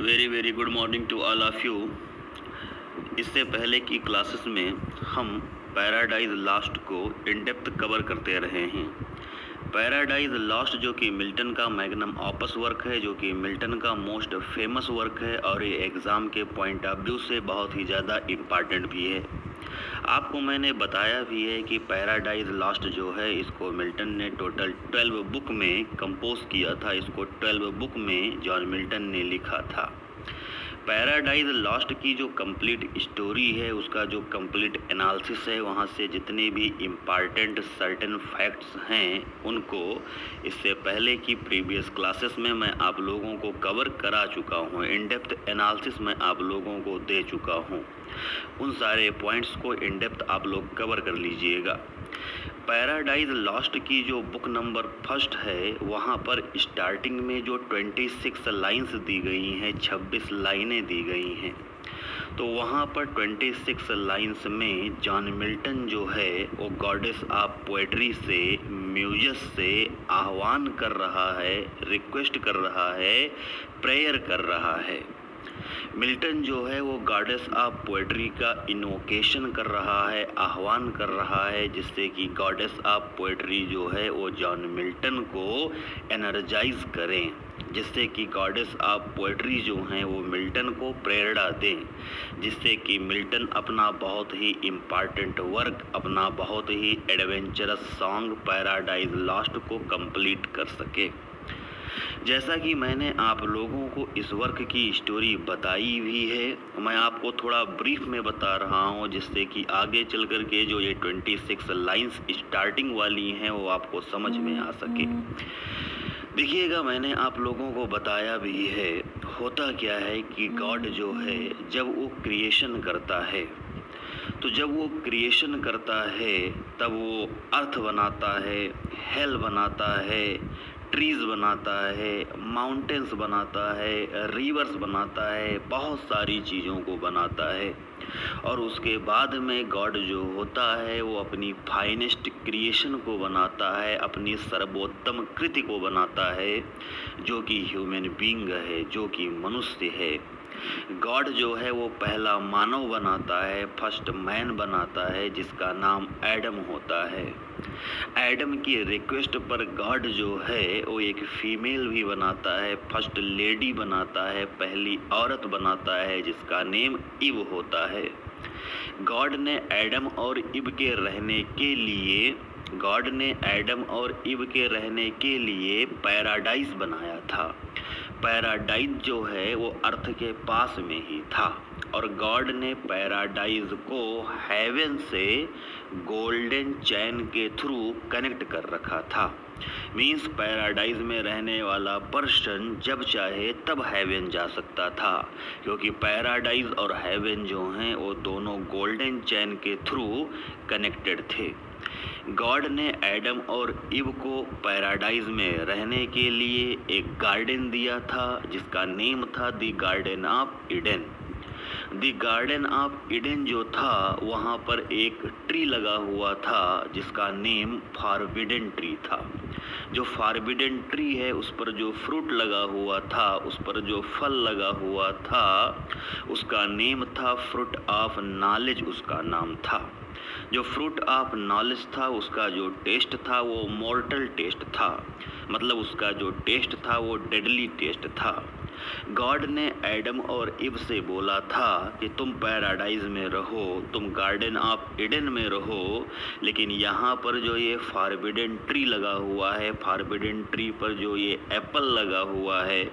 Very very good morning to all of you. इससे पहले की क्लासेस में हम पैराडाइज लॉस्ट को इन डेप्थ कवर करते रहे हैं। पैराडाइज लॉस्ट जो कि मिल्टन का मैग्नम ऑपस वर्क है, जो कि मिल्टन का मोस्ट फेमस वर्क है और ये एग्ज़ाम के पॉइंट ऑफ व्यू से बहुत ही ज़्यादा इम्पॉर्टेंट भी है। आपको मैंने बताया भी है कि पैराडाइज लॉस्ट जो है इसको मिल्टन ने टोटल 12 बुक में कंपोज किया था। इसको 12 बुक में जॉन मिल्टन ने लिखा था। पैराडाइज लॉस्ट की जो कंप्लीट स्टोरी है, उसका जो कंप्लीट एनालिसिस है, वहाँ से जितने भी इम्पॉर्टेंट सर्टेन फैक्ट्स हैं उनको इससे पहले की प्रीवियस क्लासेस में मैं आप लोगों को कवर करा चुका हूँ। इन डेप्थ एनालिसिस मैं आप लोगों को दे चुका हूँ। उन सारे पॉइंट्स को इन डेप्थ आप लोग कवर कर लीजिएगा। पैराडाइज लॉस्ट की जो बुक नंबर फर्स्ट है, वहाँ पर स्टार्टिंग में जो 26 लाइंस दी गई हैं, 26 लाइनें दी गई हैं, तो वहाँ पर 26 लाइंस में जॉन मिल्टन जो है वो गॉडेस ऑफ पोएट्री से, म्यूजस से आह्वान कर रहा है, रिक्वेस्ट कर रहा है, प्रेयर कर रहा है। मिल्टन जो है वो गॉडेस ऑफ पोएट्री का इन्वोकेशन कर रहा है, आह्वान कर रहा है, जिससे कि गॉडेस ऑफ पोएट्री जो है वो जॉन मिल्टन को एनर्जाइज करें, जिससे कि गॉडेस ऑफ पोएट्री जो हैं वो मिल्टन को प्रेरणा दें, जिससे कि मिल्टन अपना बहुत ही इम्पॉर्टेंट वर्क, अपना बहुत ही एडवेंचरस सॉन्ग पैराडाइज लॉस्ट को कंप्लीट कर सके। जैसा कि मैंने आप लोगों को इस वर्क की स्टोरी बताई भी है, मैं आपको थोड़ा ब्रीफ में बता रहा हूँ, जिससे कि आगे चल कर के जो ये 26 लाइंस स्टार्टिंग वाली हैं वो आपको समझ में आ सके। देखिएगा, मैंने आप लोगों को बताया भी है, होता क्या है कि गॉड जो है जब वो क्रिएशन करता है, तो जब वो क्रिएशन करता है तब वो अर्थ बनाता है, हेल बनाता है, ट्रीज बनाता है, माउंटेन्स बनाता है, रिवर्स बनाता है, बहुत सारी चीज़ों को बनाता है। और उसके बाद में गॉड जो होता है वो अपनी फाइनेस्ट क्रिएशन को बनाता है, अपनी सर्वोत्तम कृति को बनाता है, जो कि ह्यूमन बीइंग है, जो कि मनुष्य है। गॉड जो है वो पहला मानव बनाता है, फर्स्ट मैन बनाता है, जिसका नाम एडम होता है। एडम की रिक्वेस्ट पर गॉड जो है वो एक फीमेल भी बनाता है, फर्स्ट लेडी बनाता है, पहली औरत बनाता है, जिसका नेम इव होता है। गॉड ने एडम और इव के रहने के लिए गॉड ने एडम और इव के रहने के लिए पैराडाइज बनाया था। पैराडाइज जो है वो अर्थ के पास में ही था, और गॉड ने पैराडाइज को हेवन से गोल्डन चैन के थ्रू कनेक्ट कर रखा था। मीन्स पैराडाइज में रहने वाला पर्सन जब चाहे तब हेवन जा सकता था, क्योंकि पैराडाइज और हेवन जो हैं वो दोनों गोल्डन चैन के थ्रू कनेक्टेड थे। गॉड ने एडम और इव को पैराडाइज में रहने के लिए एक गार्डन दिया था, जिसका नेम था the garden of Eden. The garden of Eden जो था, वहाँ पर एक ट्री लगा हुआ था, जिसका नेम फॉरबिडन ट्री था। जो फॉरबिडन ट्री है उस पर जो फ्रूट लगा हुआ था, उस पर जो फल लगा हुआ था, उसका नेम था फ्रूट ऑफ नॉलेज, उसका नाम था। जो फ्रूट ऑफ नॉलेज था उसका जो टेस्ट था वो मॉर्टल टेस्ट था, मतलब उसका जो टेस्ट था वो डेडली टेस्ट था। गॉड ने एडम और इव से बोला था कि तुम पैराडाइज में रहो, तुम गार्डन ऑफ ईडन में रहो, लेकिन यहाँ पर जो ये फॉरबिडन ट्री लगा हुआ है, फॉरबिडन ट्री पर जो ये एप्पल लगा हुआ है,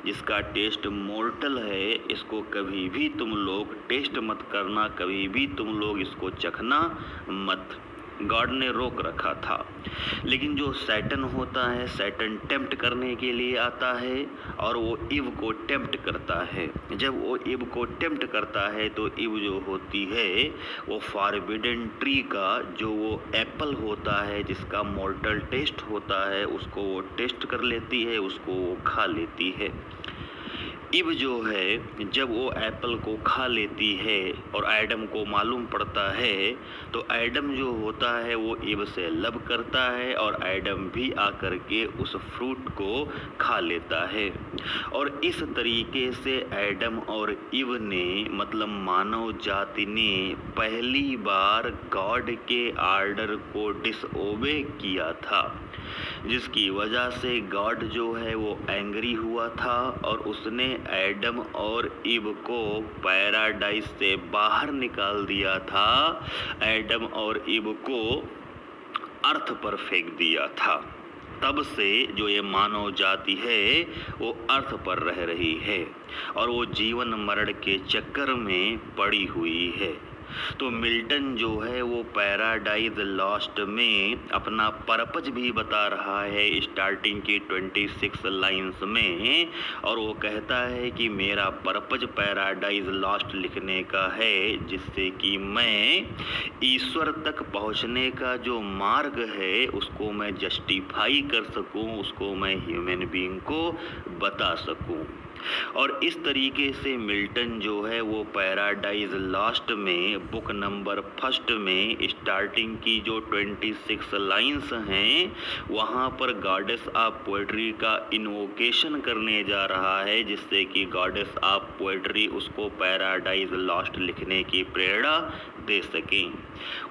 जिसका टेस्ट मॉर्टल है, इसको कभी भी तुम लोग टेस्ट मत करना, कभी भी तुम लोग इसको चखना मत। गॉड ने रोक रखा था। लेकिन जो सैटन होता है, सैटन टेम्प्ट करने के लिए आता है और वो इव को टेम्प्ट करता है। जब वो इव को टेम्प्ट करता है तो इव जो होती है वो फॉरबिडन ट्री का जो वो एप्पल होता है, जिसका मॉर्टल टेस्ट होता है, उसको वो टेस्ट कर लेती है, उसको वो खा लेती है। ईव जो है जब वो एप्पल को खा लेती है और एडम को मालूम पड़ता है तो एडम जो होता है वो ईव से लव करता है और एडम भी आकर के उस फ्रूट को खा लेता है। और इस तरीके से एडम और ईव ने मतलब मानव जाति ने पहली बार गॉड के आर्डर को डिसओबे किया था, जिसकी वजह से गॉड जो है वो एंग्री हुआ था और उसने एडम और ईव को पैराडाइज से बाहर निकाल दिया था, एडम और ईव को अर्थ पर फेंक दिया था। तब से जो ये मानव जाति है वो अर्थ पर रह रही है और वो जीवन मरण के चक्कर में पड़ी हुई है। तो मिल्टन जो है वो पैराडाइज लॉस्ट में अपना पर्पज भी बता रहा है स्टार्टिंग की 26 लाइन्स में, और वो कहता है कि मेरा पर्पज पैराडाइज लॉस्ट लिखने का है जिससे कि मैं ईश्वर तक पहुंचने का जो मार्ग है उसको मैं जस्टिफाई कर सकूं, उसको मैं ह्यूमन बीइंग को बता सकूं। और इस तरीके से मिल्टन जो है वो पैराडाइज लॉस्ट में बुक नंबर 1 में स्टार्टिंग की जो 26 लाइन्स हैं वहाँ पर गॉडेस ऑफ पोएट्री का इन्वोकेशन करने जा रहा है, जिससे कि गॉडेस ऑफ पोएट्री उसको पैराडाइज लॉस्ट लिखने की प्रेरणा दे सकें।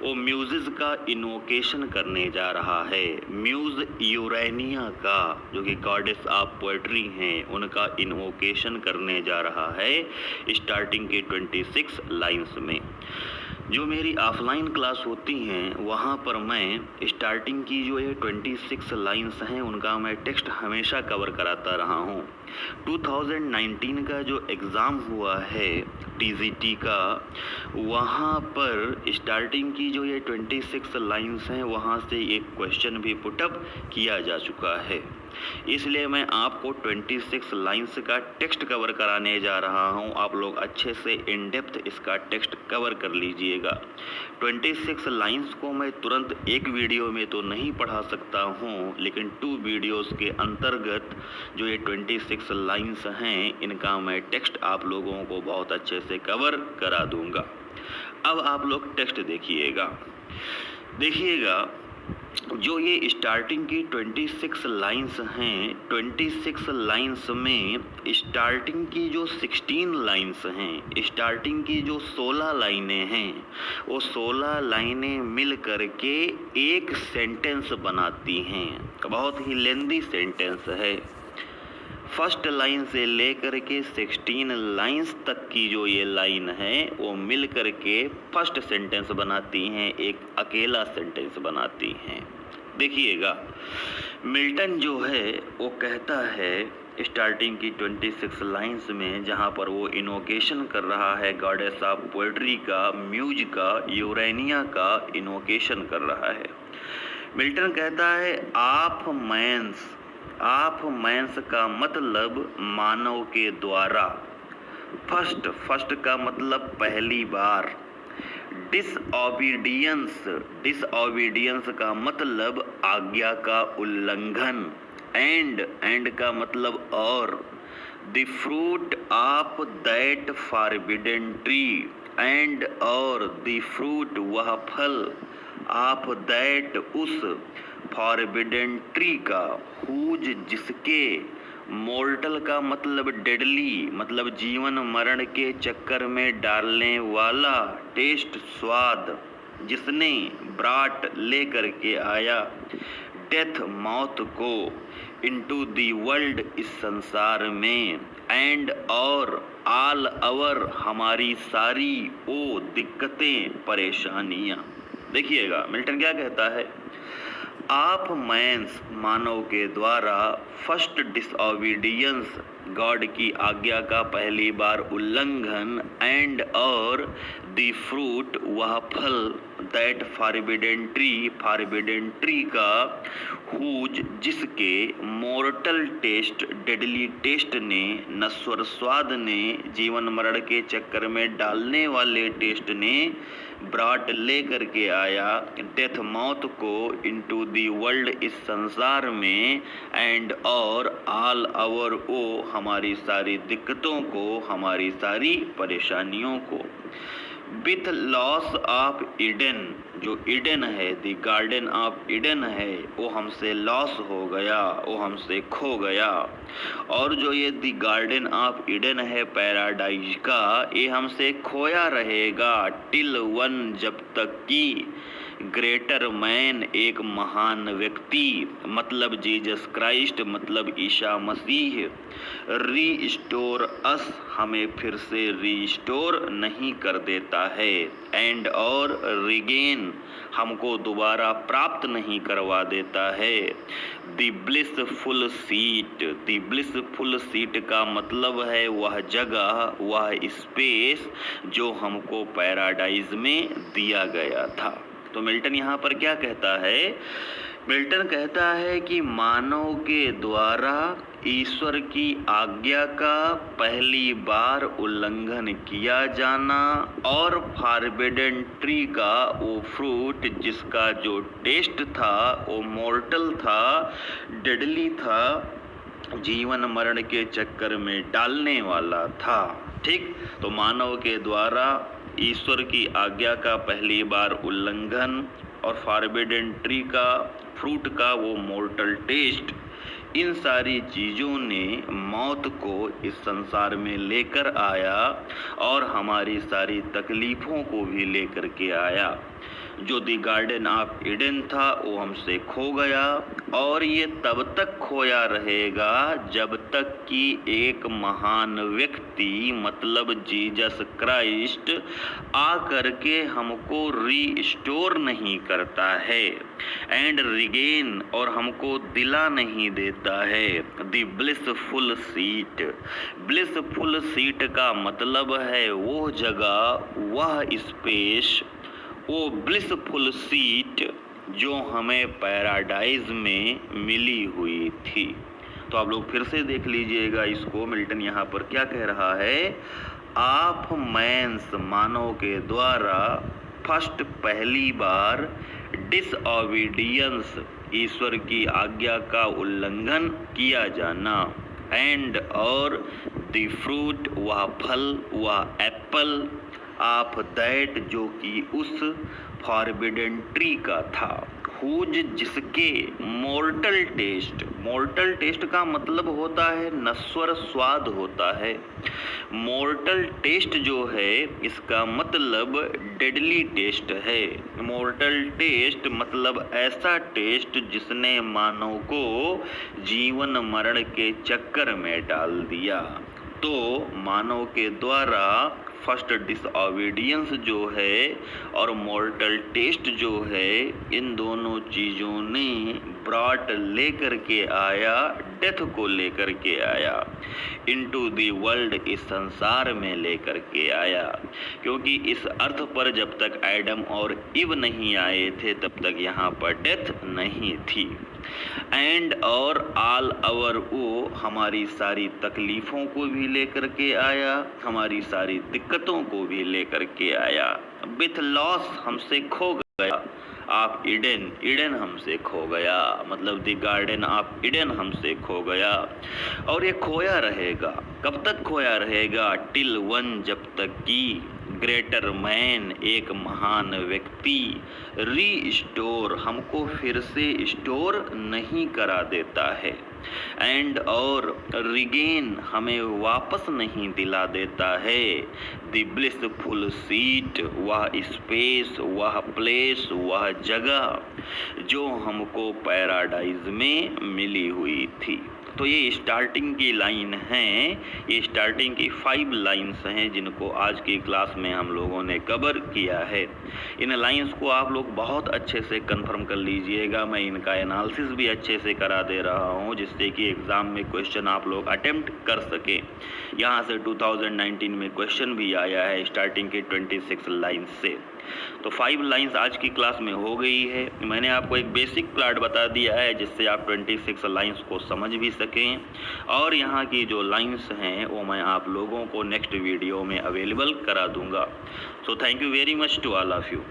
वो म्यूज़ का इन्वोकेशन करने जा रहा है, म्यूज़ यूरेनिया का जो कि गॉडेस ऑफ पोएट्री हैं उनका इन्वोकेशन करने जा रहा है स्टार्टिंग की 26 लाइन्स में। जो मेरी ऑफलाइन क्लास होती हैं वहाँ पर मैं स्टार्टिंग की जो ये 26 लाइन्स हैं उनका मैं टेक्स्ट हमेशा कवर कराता रहा हूँ। 2019 का जो एग्ज़ाम हुआ है टीजीटी का, वहाँ पर स्टार्टिंग की जो ये 26 लाइन्स हैं वहाँ से एक क्वेश्चन भी पुटअप किया जा चुका है, इसलिए मैं आपको 26 लाइन्स का टेक्स्ट कवर कराने जा रहा हूं। आप लोग अच्छे से इन डेप्थ इसका टेक्स्ट कवर कर लीजिएगा। 26 लाइन्स को मैं तुरंत एक वीडियो में तो नहीं पढ़ा सकता हूं, लेकिन 2 वीडियोस के अंतर्गत जो ये 26 लाइन्स हैं इनका मैं टेक्स्ट आप लोगों को बहुत अच्छे से कवर करा दूंगा। अब आप लोग टेक्स्ट देखिएगा। जो ये स्टार्टिंग की 26 लाइन्स हैं, 26 लाइन्स में स्टार्टिंग की जो 16 लाइन्स हैं, स्टार्टिंग की जो 16 लाइनें हैं, वो 16 लाइनें मिल करके एक सेंटेंस बनाती हैं। बहुत ही लेंदी सेंटेंस है। फर्स्ट लाइन से लेकर के 16 लाइन्स तक की जो ये लाइन है वो मिल करके फर्स्ट सेंटेंस बनाती हैं, एक अकेला सेंटेंस बनाती हैं। देखिएगा, मिल्टन जो है वो कहता है स्टार्टिंग की 26 लाइन्स में, जहाँ पर वो इन्वोकेशन कर रहा है गॉडेस ऑफ पोएट्री का, म्यूज का, यूरेनिया का इन्वोकेशन कर रहा है। मिल्टन कहता है आप मैंस का मतलब मानव के द्वारा, फर्स्ट का मतलब पहली बार, डिसओबीडियंस का मतलब आज्ञा का उल्लंघन, एंड का मतलब और, the fruit of that forbidden tree, and और द फ्रूट वह फल, ऑफ दैट उस, फॉरबिडन ट्री का, हुज जिसके, मोर्टल का मतलब डेडली मतलब जीवन मरण के चक्कर में डालने वाला, टेस्ट स्वाद जिसने, ब्राट लेकर के आया, डेथ मौत को, इनटू दी वर्ल्ड इस संसार में, एंड और, ऑल अवर हमारी सारी वो दिक्कतें परेशानियाँ। देखिएगा मिल्टन क्या कहता है, आप मैंस मानव के द्वारा, फर्स्ट डिसओबीडियंस गॉड की आज्ञा का पहली बार उल्लंघन, एंड और द फ्रूट वह फल, दैट फॉरबिडेन ट्री का हुज जिसके मोर्टल टेस्ट डेडली टेस्ट ने नश्वर स्वाद ने जीवन मरण के चक्कर में डालने वाले टेस्ट ने ब्राट ले करके आया डेथ मौत को इनटू दी वर्ल्ड इस संसार में एंड और ऑल आवर ओ हमारी सारी दिक्कतों को हमारी सारी परेशानियों को विथ लॉस ऑफ ईडन जो ईडन है द गार्डन ऑफ ईडन है वो हमसे लॉस हो गया वो हमसे खो गया और जो ये द गार्डन ऑफ ईडन है पैराडाइज का ये हमसे खोया रहेगा टिल वन जब तक कि ग्रेटर मैन एक महान व्यक्ति मतलब जीसस क्राइस्ट मतलब ईसा मसीह रीस्टोर अस हमें फिर से रीस्टोर नहीं कर देता है एंड और रिगेन हमको दोबारा प्राप्त नहीं करवा देता है द ब्लिसफुल सीट का मतलब है वह जगह वह स्पेस जो हमको पैराडाइज में दिया गया था। तो मिल्टन यहाँ पर क्या कहता है? मिल्टन कहता है कि मानव के द्वारा ईश्वर की आज्ञा का पहली बार उल्लंघन किया जाना और फॉरबिडेन ट्री का वो फ्रूट जिसका जो टेस्ट था वो मॉर्टल था डेडली था जीवन मरण के चक्कर में डालने वाला था। ठीक, तो मानव के द्वारा ईश्वर की आज्ञा का पहली बार उल्लंघन और फॉरबिडेन ट्री का फ्रूट का वो मॉर्टल टेस्ट इन सारी चीज़ों ने मौत को इस संसार में लेकर आया और हमारी सारी तकलीफ़ों को भी लेकर के आया। जो दी गार्डन ऑफ ईडन था वो हमसे खो गया और ये तब तक खोया रहेगा जब तक कि एक महान व्यक्ति मतलब जीसस क्राइस्ट आ करके हमको रीस्टोर नहीं करता है एंड रिगेन और हमको दिला नहीं देता है द ब्लिसफुल सीट का मतलब है वो जगह वह स्पेस वो ब्लिसफुल सीट जो हमें पैराडाइज में मिली हुई थी। तो आप लोग फिर से देख लीजिएगा इसको। मिल्टन यहाँ पर क्या कह रहा है? आप मैंस मानव के द्वारा फर्स्ट पहली बार डिसओबीडियंस ईश्वर की आज्ञा का उल्लंघन किया जाना एंड और द फ्रूट वह फल वह एप्पल ऑफ दैट जो कि उस फॉरबिडेन ट्री का था हुज जिसके मॉर्टल टेस्ट का मतलब होता है नश्वर स्वाद होता है। मॉर्टल टेस्ट जो है इसका मतलब डेडली टेस्ट है। मॉर्टल टेस्ट मतलब ऐसा टेस्ट जिसने मानव को जीवन मरण के चक्कर में डाल दिया। तो मानव के द्वारा फर्स्ट डिसओबीडियंस जो है और मॉर्टल टेस्ट जो है इन दोनों चीज़ों ने ब्रॉट लेकर के आया डेथ को लेकर के आया इनटू दी वर्ल्ड इस संसार में लेकर के आया। क्योंकि इस अर्थ पर जब तक एडम और इव नहीं आए थे तब तक यहाँ पर डेथ नहीं थी एंड और ऑल आवर वो हमारी सारी तकलीफ़ों को भी लेकर के आया हमारी सारी दिक्कतों को भी लेकर के आया। विथ लॉस हमसे खो गया ऑफ ईडन हमसे खो गया मतलब द गार्डन ऑफ ईडन हमसे खो गया और ये खोया रहेगा। कब तक खोया रहेगा? टिल वन जब तक कि ग्रेटर मैन एक महान व्यक्ति रीस्टोर हमको फिर से स्टोर नहीं करा देता है एंड और रिगेन हमें वापस नहीं दिला देता है द ब्लिसफुल सीट वह स्पेस वह प्लेस वह जगह जो हमको पैराडाइज में मिली हुई थी। तो ये स्टार्टिंग की लाइन हैं, ये स्टार्टिंग की 5 लाइन्स हैं जिनको आज की क्लास में हम लोगों ने कवर किया है। इन लाइन्स को आप लोग बहुत अच्छे से कंफर्म कर लीजिएगा। मैं इनका एनालिसिस भी अच्छे से करा दे रहा हूँ जिससे जिससे कि एग्ज़ाम में क्वेश्चन आप लोग अटेम्प्ट कर सकें। यहाँ से 2019 में क्वेश्चन भी आया है स्टार्टिंग के 26 लाइन्स से। तो 5 लाइन्स आज की क्लास में हो गई है। मैंने आपको एक बेसिक प्लाट बता दिया है जिससे आप 26 लाइन्स को समझ भी सकें, और यहाँ की जो लाइन्स हैं वो मैं आप लोगों को नेक्स्ट वीडियो में अवेलेबल करा दूँगा। So thank you very much to all of you.